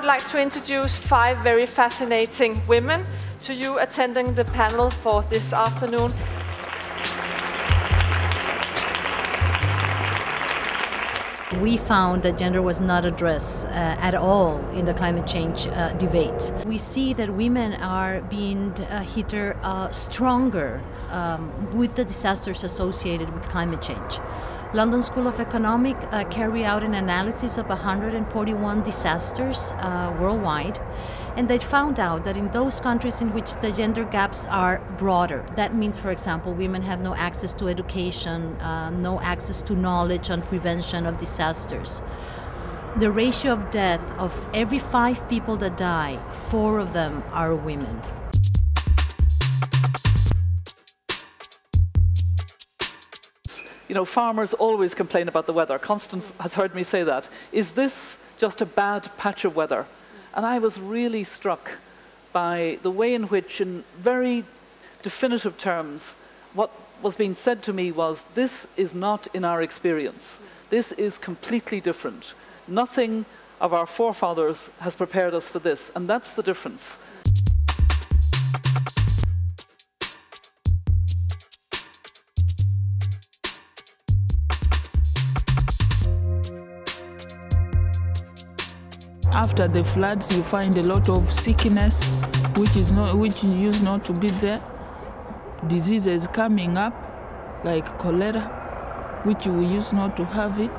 like to introduce 5 very fascinating women to you attending the panel for this afternoon. We found that gender was not addressed at all in the climate change debate. We see that women are being hit stronger with the disasters associated with climate change. London School of Economics carried out an analysis of 141 disasters worldwide, and they found out that in those countries in which the gender gaps are broader, that means, for example, women have no access to education, no access to knowledge on prevention of disasters. The ratio of death of every 5 people that die, 4 of them are women. You know, farmers always complain about the weather. Constance has heard me say that. Is this just a bad patch of weather? And I was really struck by the way in which, in very definitive terms, what was being said to me was, this is not in our experience. This is completely different. Nothing of our forefathers has prepared us for this, and that's the difference. After the floods, you find a lot of sickness, which used not to be there. Diseases coming up, like cholera, which we used not to have it.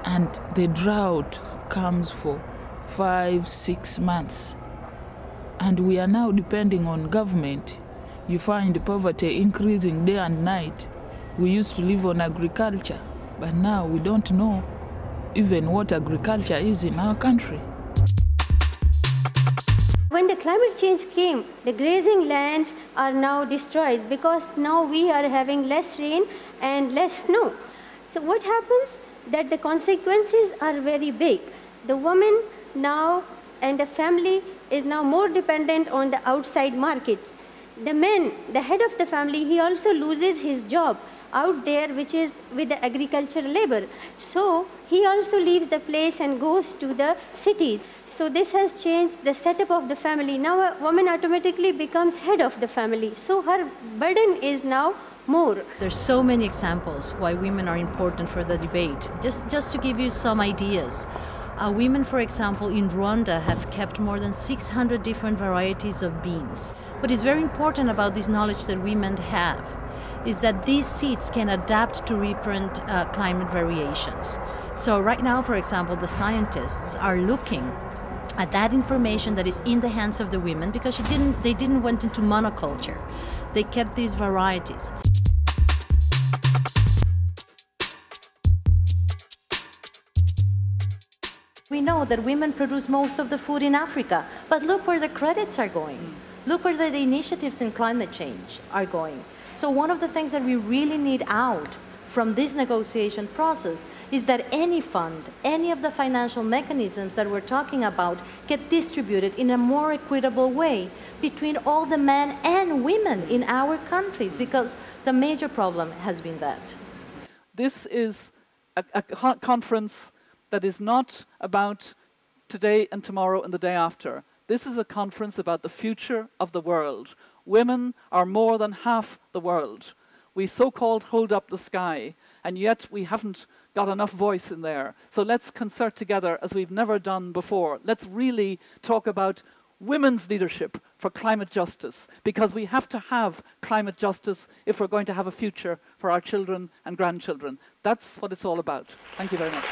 And the drought comes for 5-6 months. And we are now depending on government. You find poverty increasing day and night. We used to live on agriculture, but now we don't know even what agriculture is in our country. When the climate change came, the grazing lands are now destroyed because now we are having less rain and less snow. So what happens? That the consequences are very big. The woman now and the family is now more dependent on the outside market. The man, the head of the family, he also loses his job out there, which is with the agricultural labor. So he also leaves the place and goes to the cities. So this has changed the setup of the family. Now a woman automatically becomes head of the family. So her burden is now more. There's so many examples why women are important for the debate. Just to give you some ideas. Women, for example, in Rwanda have kept more than 600 different varieties of beans. What is very important about this knowledge that women have is that these seeds can adapt to different climate variations. So right now, for example, the scientists are looking at that information that is in the hands of the women because they didn't went into monoculture. They kept these varieties. We know that women produce most of the food in Africa, but look where the credits are going. Look where the initiatives in climate change are going. So one of the things that we really need out from this negotiation process is that any fund, any of the financial mechanisms that we're talking about get distributed in a more equitable way between all the men and women in our countries, because the major problem has been that. This is a conference that is not about today and tomorrow and the day after. This is a conference about the future of the world. Women are more than half the world. We so-called hold up the sky, and yet we haven't got enough voice in there. So let's concert together as we've never done before. Let's really talk about women's leadership for climate justice, because we have to have climate justice if we're going to have a future for our children and grandchildren. That's what it's all about. Thank you very much.